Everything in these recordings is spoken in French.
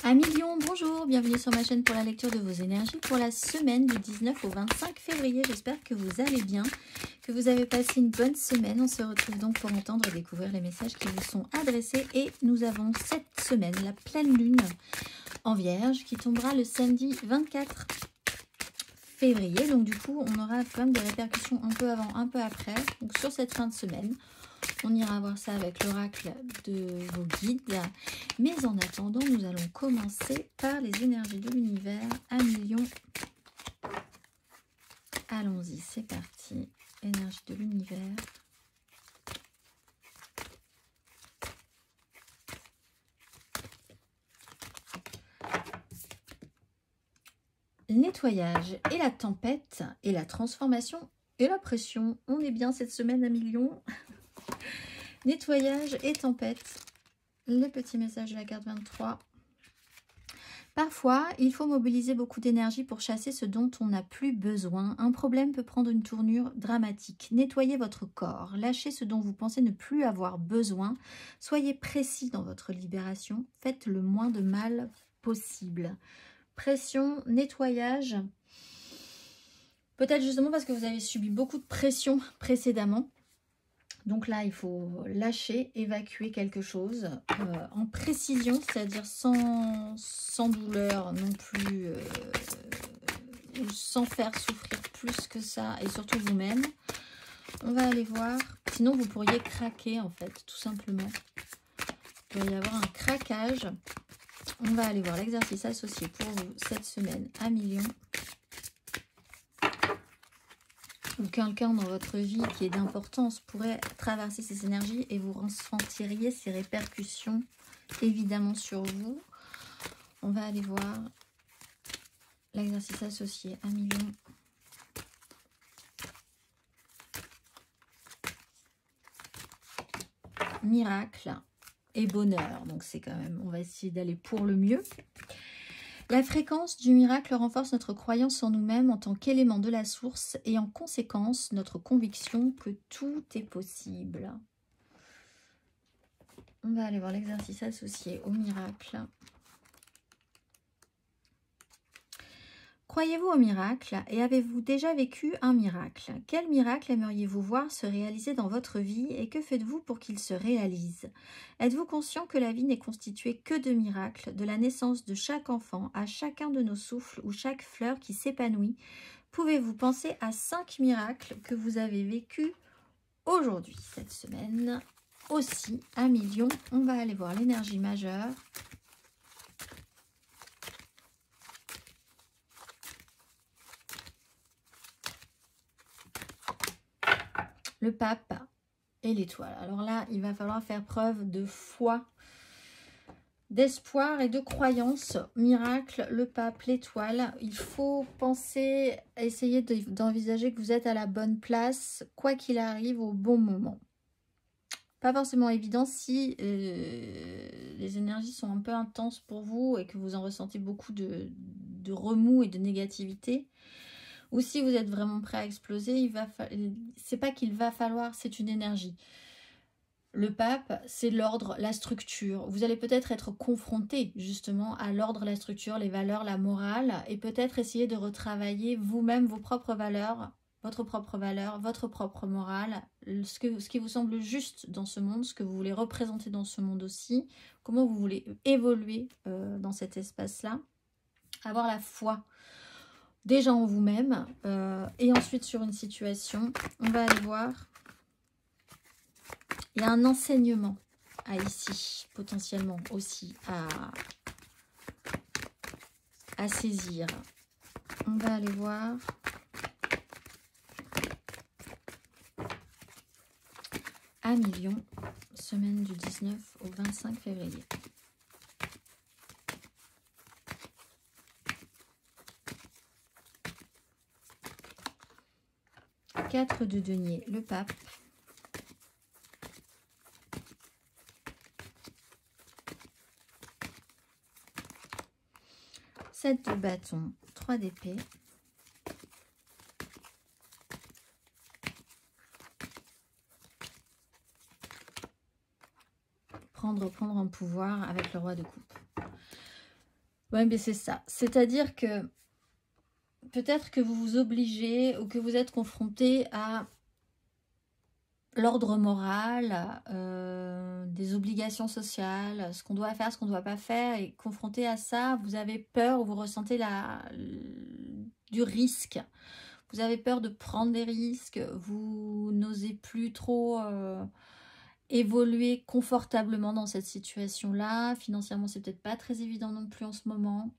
Amis Lion, bonjour, bienvenue sur ma chaîne pour la lecture de vos énergies pour la semaine du 19 au 25 février. J'espère que vous allez bien, que vous avez passé une bonne semaine. On se retrouve donc pour entendre et découvrir les messages qui vous sont adressés. Et nous avons cette semaine la pleine lune en Vierge qui tombera le samedi 24 février. Donc du coup, on aura quand même des répercussions un peu avant, un peu après. Donc sur cette fin de semaine. On ira voir ça avec l'oracle de vos guides. Mais en attendant, nous allons commencer par les énergies de l'univers à million. Allons-y, c'est parti. Énergie de l'univers. Le nettoyage et la tempête et la transformation et la pression. On est bien cette semaine à million. Nettoyage et tempête. Le petit message de la carte 23. Parfois, il faut mobiliser beaucoup d'énergie pour chasser ce dont on n'a plus besoin. Un problème peut prendre une tournure dramatique. Nettoyez votre corps. Lâchez ce dont vous pensez ne plus avoir besoin. Soyez précis dans votre libération. Faites le moins de mal possible. Pression, nettoyage. Peut-être justement parce que vous avez subi beaucoup de pression précédemment. Donc là, il faut lâcher, évacuer quelque chose en précision, c'est-à-dire sans douleur non plus, ou sans faire souffrir plus que ça, et surtout vous-même. On va aller voir. Sinon, vous pourriez craquer, en fait, tout simplement. Il va y avoir un craquage. On va aller voir l'exercice associé pour vous cette semaine à million. Ou quelqu'un dans votre vie qui est d'importance pourrait traverser ces énergies et vous ressentiriez ces répercussions évidemment sur vous. On va aller voir l'exercice associé à million. Miracle et bonheur. Donc c'est quand même, on va essayer d'aller pour le mieux. La fréquence du miracle renforce notre croyance en nous-mêmes en tant qu'élément de la source et en conséquence notre conviction que tout est possible. On va aller voir l'exercice associé au miracle. Croyez-vous au miracle et avez-vous déjà vécu un miracle? Quel miracle aimeriez-vous voir se réaliser dans votre vie et que faites-vous pour qu'il se réalise? Êtes-vous conscient que la vie n'est constituée que de miracles, de la naissance de chaque enfant à chacun de nos souffles ou chaque fleur qui s'épanouit? Pouvez-vous penser à 5 miracles que vous avez vécus aujourd'hui, cette semaine? Aussi, à million, on va aller voir l'énergie majeure. Le pape et l'étoile. Alors là, il va falloir faire preuve de foi, d'espoir et de croyance. Miracle, le pape, l'étoile. Il faut penser, essayer d'envisager que vous êtes à la bonne place, quoi qu'il arrive, au bon moment. Pas forcément évident si les énergies sont un peu intenses pour vous et que vous en ressentez beaucoup de remous et de négativité. Ou si vous êtes vraiment prêt à exploser, c'est pas qu'il va falloir, c'est une énergie. Le pape, c'est l'ordre, la structure. Vous allez peut-être être confronté justement à l'ordre, la structure, les valeurs, la morale, et peut-être essayer de retravailler vous-même vos propres valeurs, votre propre morale, ce qui vous semble juste dans ce monde, ce que vous voulez représenter dans ce monde aussi, comment vous voulez évoluer dans cet espace-là, avoir la foi déjà en vous-même et ensuite sur une situation. On va aller voir. Il y a un enseignement à ici, potentiellement aussi à saisir. On va aller voir. À million, semaine du 19 au 25 février. Quatre de denier, le pape. Sept de bâton, 3 d'épée. Prendre un pouvoir avec le roi de coupe. Oui, mais c'est ça. C'est-à-dire que peut-être que vous vous obligez ou que vous êtes confronté à l'ordre moral, des obligations sociales, ce qu'on doit faire, ce qu'on ne doit pas faire, et confronté à ça, vous avez peur ou vous ressentez du risque. Vous avez peur de prendre des risques, vous n'osez plus trop évoluer confortablement dans cette situation-là. Financièrement, c'est peut-être pas très évident non plus en ce moment.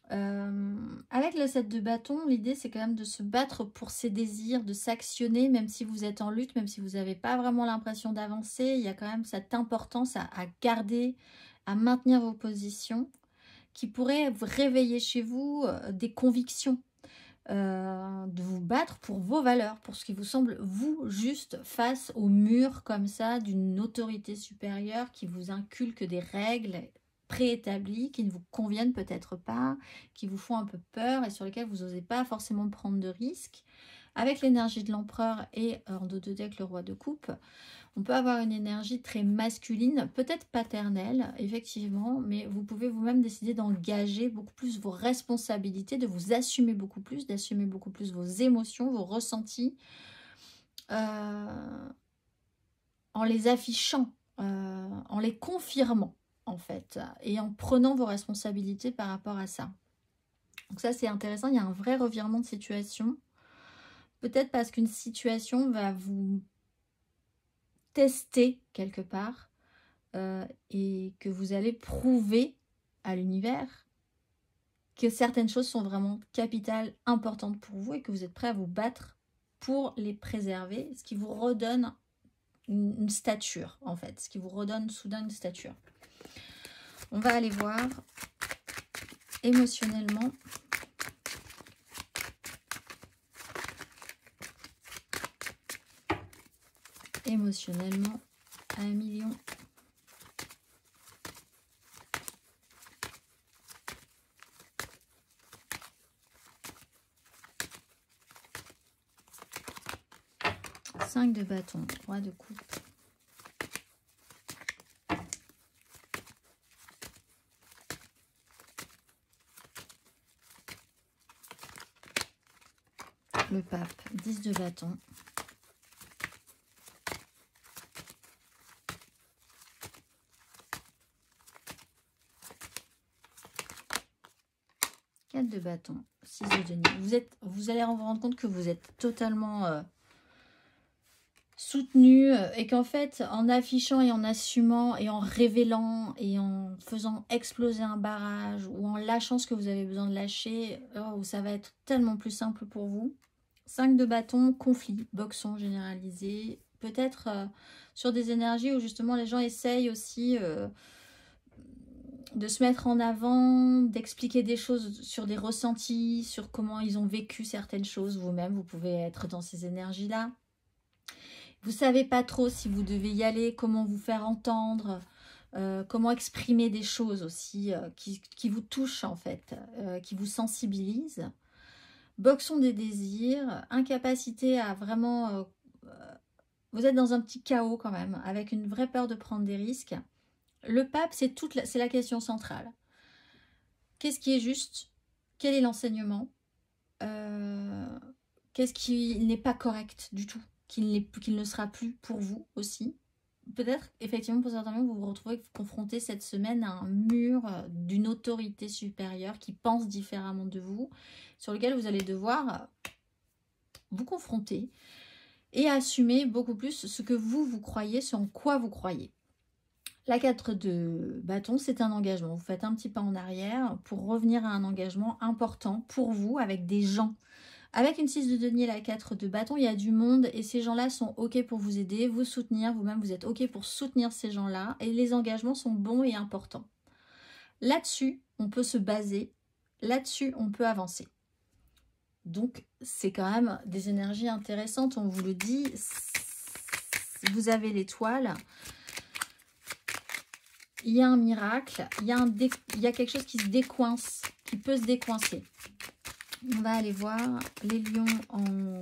Avec le 7 de bâton, l'idée c'est quand même de se battre pour ses désirs, de s'actionner, même si vous êtes en lutte, même si vous n'avez pas vraiment l'impression d'avancer. Il y a quand même cette importance à garder, à maintenir vos positions, qui pourrait réveiller chez vous des convictions, de vous battre pour vos valeurs, pour ce qui vous semble, vous, juste face au mur comme ça, d'une autorité supérieure qui vous inculque des règles préétablies qui ne vous conviennent peut-être pas, qui vous font un peu peur et sur lesquelles vous n'osez pas forcément prendre de risques. Avec l'énergie de l'empereur et en dos de deck le roi de coupe, on peut avoir une énergie très masculine, peut-être paternelle, effectivement, mais vous pouvez vous-même décider d'engager beaucoup plus vos responsabilités, de vous assumer beaucoup plus, d'assumer beaucoup plus vos émotions, vos ressentis, en les affichant, en les confirmant, en fait, et en prenant vos responsabilités par rapport à ça. Donc ça, c'est intéressant, il y a un vrai revirement de situation. Peut-être parce qu'une situation va vous tester quelque part et que vous allez prouver à l'univers que certaines choses sont vraiment capitales, importantes pour vous et que vous êtes prêt à vous battre pour les préserver, ce qui vous redonne une stature en fait, ce qui vous redonne soudain une stature. On va aller voir émotionnellement. Émotionnellement, à 1 million. Cinq de bâton, roi de coupe. Le pape, 10 de bâton. De bâton, 6 de denier. Vous allez vous rendre compte que vous êtes totalement soutenu et qu'en fait, en affichant et en assumant et en révélant et en faisant exploser un barrage ou en lâchant ce que vous avez besoin de lâcher, ça va être tellement plus simple pour vous. 5 de bâton, conflit, boxon généralisé. Peut-être sur des énergies où justement les gens essayent aussi de se mettre en avant, d'expliquer des choses sur des ressentis, sur comment ils ont vécu certaines choses vous-même. Vous pouvez être dans ces énergies-là. Vous ne savez pas trop si vous devez y aller, comment vous faire entendre, comment exprimer des choses aussi qui vous touchent en fait, qui vous sensibilisent. Boxon des désirs, incapacité à vraiment... vous êtes dans un petit chaos quand même, avec une vraie peur de prendre des risques. Le pape, c'est la question centrale. Qu'est-ce qui est juste? Quel est l'enseignement? Qu'est-ce qui n'est pas correct du tout? Qu'il ne sera plus pour vous aussi? Peut-être, effectivement, pour certains vous vous retrouvez confronté cette semaine à un mur d'une autorité supérieure qui pense différemment de vous, sur lequel vous allez devoir vous confronter et assumer beaucoup plus ce que vous croyez, ce en quoi vous croyez. La 4 de bâton, c'est un engagement. Vous faites un petit pas en arrière pour revenir à un engagement important pour vous avec des gens. Avec une 6 de denier, la 4 de bâton, il y a du monde et ces gens-là sont OK pour vous aider, vous soutenir. Vous-même, vous êtes OK pour soutenir ces gens-là et les engagements sont bons et importants. Là-dessus, on peut se baser. Là-dessus, on peut avancer. Donc, c'est quand même des énergies intéressantes, on vous le dit. Vous avez l'étoile. Il y a un miracle, il y a quelque chose qui se décoince, qui peut se décoincer. On va aller voir les lions en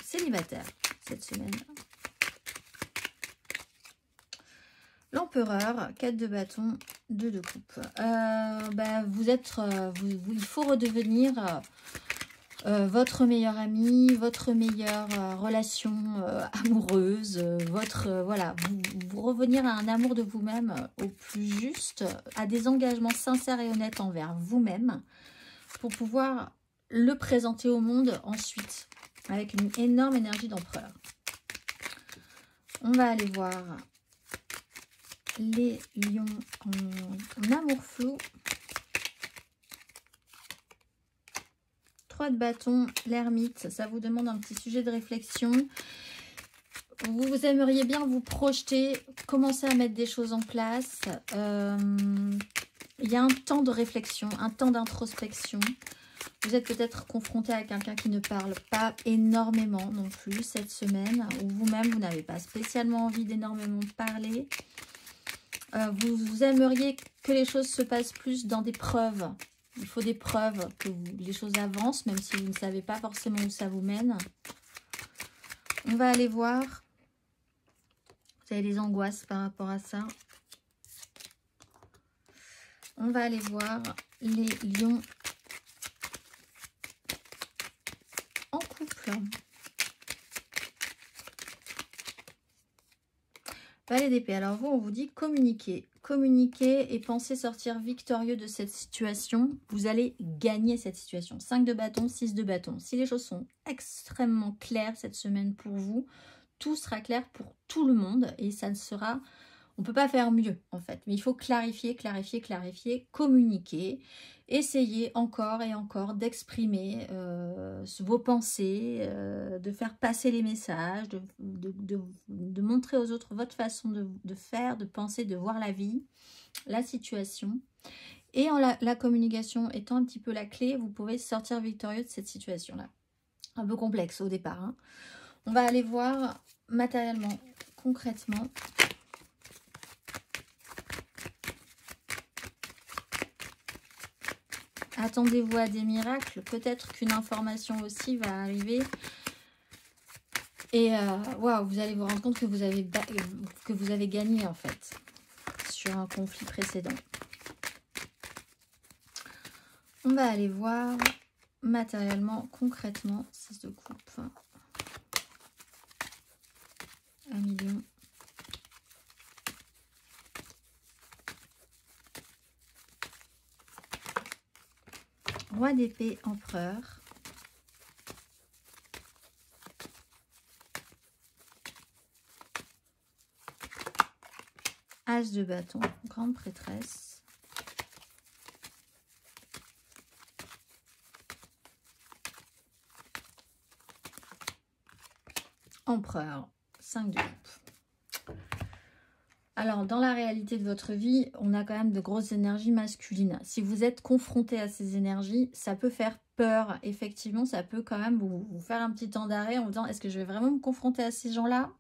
célibataire cette semaine. L'empereur, 4 de bâton, 2 de coupe. Vous êtes, il faut redevenir votre meilleur ami, votre meilleure relation amoureuse, voilà, vous revenir à un amour de vous-même au plus juste, à des engagements sincères et honnêtes envers vous-même, pour pouvoir le présenter au monde ensuite, avec une énorme énergie d'empereur. On va aller voir les lions en amour flou. 3 de bâton, l'ermite, ça vous demande un petit sujet de réflexion. Vous aimeriez bien vous projeter, commencer à mettre des choses en place. Il y a un temps de réflexion, un temps d'introspection. Vous êtes peut-être confronté à quelqu'un qui ne parle pas énormément non plus cette semaine, ou vous-même, vous n'avez pas spécialement envie d'énormément parler. Vous aimeriez que les choses se passent plus dans des preuves. Il faut des preuves que les choses avancent, même si vous ne savez pas forcément où ça vous mène. On va aller voir. Vous avez des angoisses par rapport à ça. On va aller voir les lions en couple. Valet d'épée. Alors vous, on vous dit communiquer. Communiquer et pensez sortir victorieux de cette situation. Vous allez gagner cette situation. 5 de bâton, 6 de bâton. Si les choses sont extrêmement claires cette semaine pour vous, tout sera clair pour tout le monde et ça ne sera... On ne peut pas faire mieux en fait, mais il faut clarifier, clarifier, clarifier, communiquer, essayer encore et encore d'exprimer vos pensées, de faire passer les messages, de montrer aux autres votre façon de faire, de penser, de voir la vie, la situation. Et la communication étant un petit peu la clé, vous pouvez sortir victorieux de cette situation-là. Un peu complexe au départ, hein. On va aller voir matériellement, concrètement. Attendez-vous à des miracles. Peut-être qu'une information aussi va arriver. Et waouh, vous allez vous rendre compte que vous avez gagné en fait sur un conflit précédent. On va aller voir matériellement, concrètement, 6 de coupe. 1 million. Roi d'épée, empereur. As de bâton, grande prêtresse. Empereur, 5 de coupe. Alors, dans la réalité de votre vie, on a quand même de grosses énergies masculines. Si vous êtes confronté à ces énergies, ça peut faire peur. Effectivement, ça peut quand même vous faire un petit temps d'arrêt en vous disant, est-ce que je vais vraiment me confronter à ces gens-là?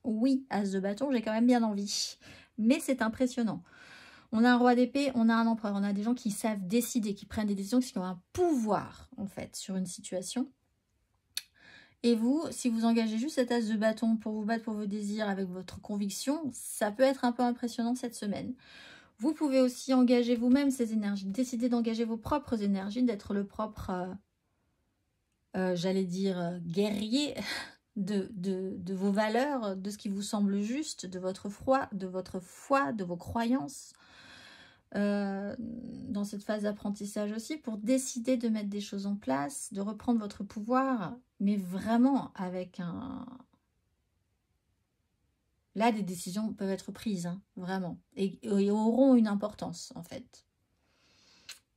Oui, as de bâton, j'ai quand même bien envie. Mais c'est impressionnant. On a un roi d'épée, on a un empereur. On a des gens qui savent décider, qui prennent des décisions, qui ont un pouvoir, en fait, sur une situation. Et vous, si vous engagez juste cet as de bâton pour vous battre pour vos désirs avec votre conviction, ça peut être un peu impressionnant cette semaine. Vous pouvez aussi engager vous-même ces énergies, décider d'engager vos propres énergies, d'être le propre, j'allais dire, guerrier de vos valeurs, de ce qui vous semble juste, de votre foi, de vos croyances. Dans cette phase d'apprentissage aussi, pour décider de mettre des choses en place, de reprendre votre pouvoir, mais vraiment avec un... Là, des décisions peuvent être prises, hein, vraiment, et auront une importance, en fait.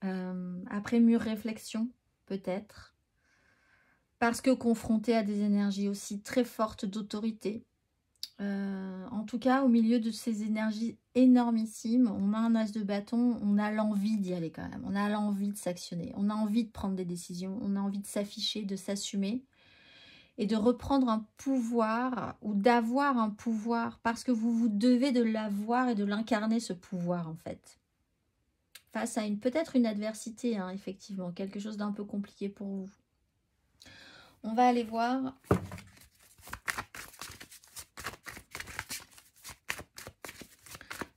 Après mûre réflexion, peut-être, parce que confronté à des énergies aussi très fortes d'autorité, en tout cas, au milieu de ces énergies énormissimes, on a un as de bâton, on a l'envie d'y aller quand même. On a l'envie de s'actionner, on a envie de prendre des décisions, on a envie de s'afficher, de s'assumer et de reprendre un pouvoir ou d'avoir un pouvoir parce que vous devez de l'avoir et de l'incarner ce pouvoir en fait. Face à peut-être une adversité, hein, effectivement, quelque chose d'un peu compliqué pour vous. On va aller voir...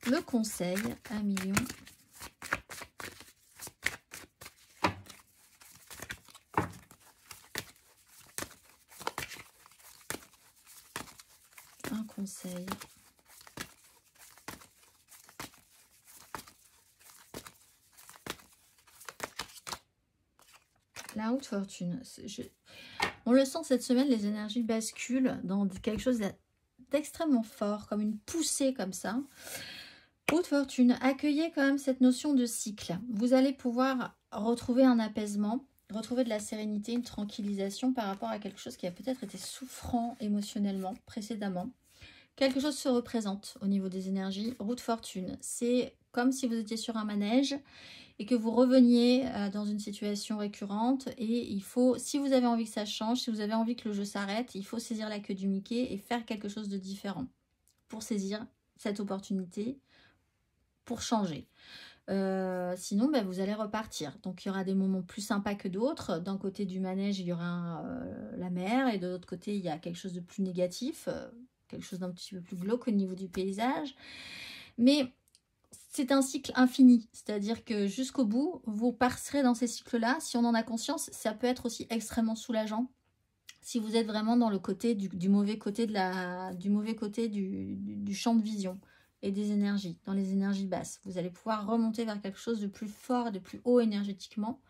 le conseil à million. Un conseil. La haute fortune. On le sent cette semaine, les énergies basculent dans quelque chose d'extrêmement fort, comme une poussée comme ça. Haute fortune, accueillez quand même cette notion de cycle. Vous allez pouvoir retrouver un apaisement, retrouver de la sérénité, une tranquillisation par rapport à quelque chose qui a peut-être été souffrant émotionnellement précédemment. Quelque chose se représente au niveau des énergies. Route fortune, c'est comme si vous étiez sur un manège et que vous reveniez dans une situation récurrente. Et il faut, si vous avez envie que ça change, si vous avez envie que le jeu s'arrête, il faut saisir la queue du Mickey et faire quelque chose de différent pour saisir cette opportunité, pour changer. Sinon, ben, vous allez repartir. Donc, il y aura des moments plus sympas que d'autres. D'un côté du manège, il y aura la mer et de l'autre côté, il y a quelque chose de plus négatif. Quelque chose d'un petit peu plus glauque au niveau du paysage. Mais c'est un cycle infini. C'est-à-dire que jusqu'au bout, vous passerez dans ces cycles-là. Si on en a conscience, ça peut être aussi extrêmement soulageant. Si vous êtes vraiment dans le côté du mauvais côté, du champ de vision et des énergies, dans les énergies basses. Vous allez pouvoir remonter vers quelque chose de plus fort, de plus haut énergétiquement.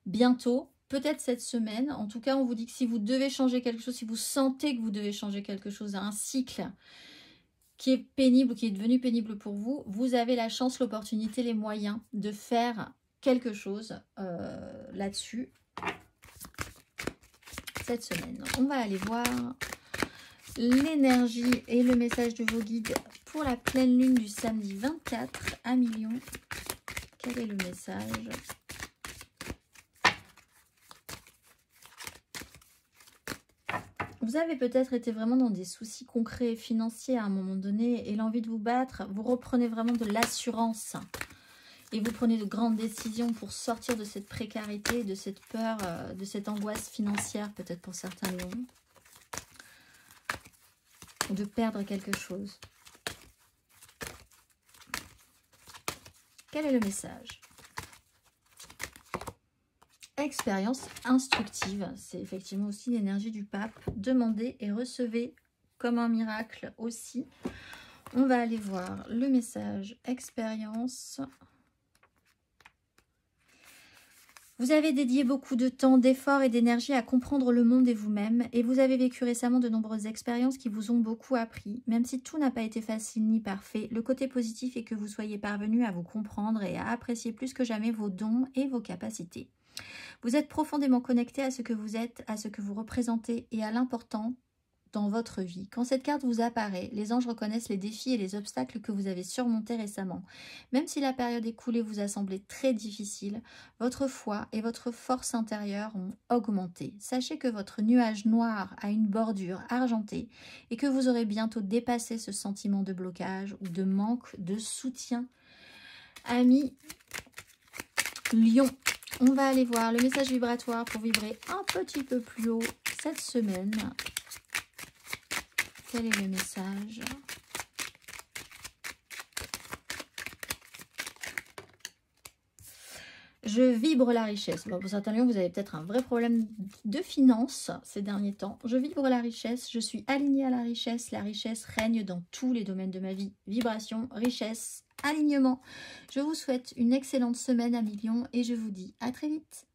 Bientôt. Peut-être cette semaine, en tout cas on vous dit que si vous devez changer quelque chose, si vous sentez que vous devez changer quelque chose, un cycle qui est pénible, qui est devenu pénible pour vous, vous avez la chance, l'opportunité, les moyens de faire quelque chose là-dessus cette semaine. On va aller voir l'énergie et le message de vos guides pour la pleine lune du samedi 24 à million. Quel est le message ? Vous avez peut-être été vraiment dans des soucis concrets financiers à un moment donné et l'envie de vous battre, vous reprenez vraiment de l'assurance et vous prenez de grandes décisions pour sortir de cette précarité, de cette peur, de cette angoisse financière peut-être pour certains lions, ou de perdre quelque chose. Quel est le message ? Expérience instructive, c'est effectivement aussi l'énergie du pape. Demandez et recevez comme un miracle aussi. On va aller voir le message expérience. Vous avez dédié beaucoup de temps, d'efforts et d'énergie à comprendre le monde et vous-même, et vous avez vécu récemment de nombreuses expériences qui vous ont beaucoup appris. Même si tout n'a pas été facile ni parfait, le côté positif est que vous soyez parvenu à vous comprendre et à apprécier plus que jamais vos dons et vos capacités. Vous êtes profondément connecté à ce que vous êtes, à ce que vous représentez et à l'important dans votre vie. Quand cette carte vous apparaît, les anges reconnaissent les défis et les obstacles que vous avez surmontés récemment. Même si la période écoulée vous a semblé très difficile, votre foi et votre force intérieure ont augmenté. Sachez que votre nuage noir a une bordure argentée et que vous aurez bientôt dépassé ce sentiment de blocage ou de manque de soutien. Amis Lion, on va aller voir le message vibratoire pour vibrer un petit peu plus haut cette semaine. Quel est le message ? Je vibre la richesse. Bon, pour certains lions, vous avez peut-être un vrai problème de finances ces derniers temps. Je vibre la richesse, je suis alignée à la richesse. La richesse règne dans tous les domaines de ma vie. Vibration, richesse, alignement. Je vous souhaite une excellente semaine à millions et je vous dis à très vite.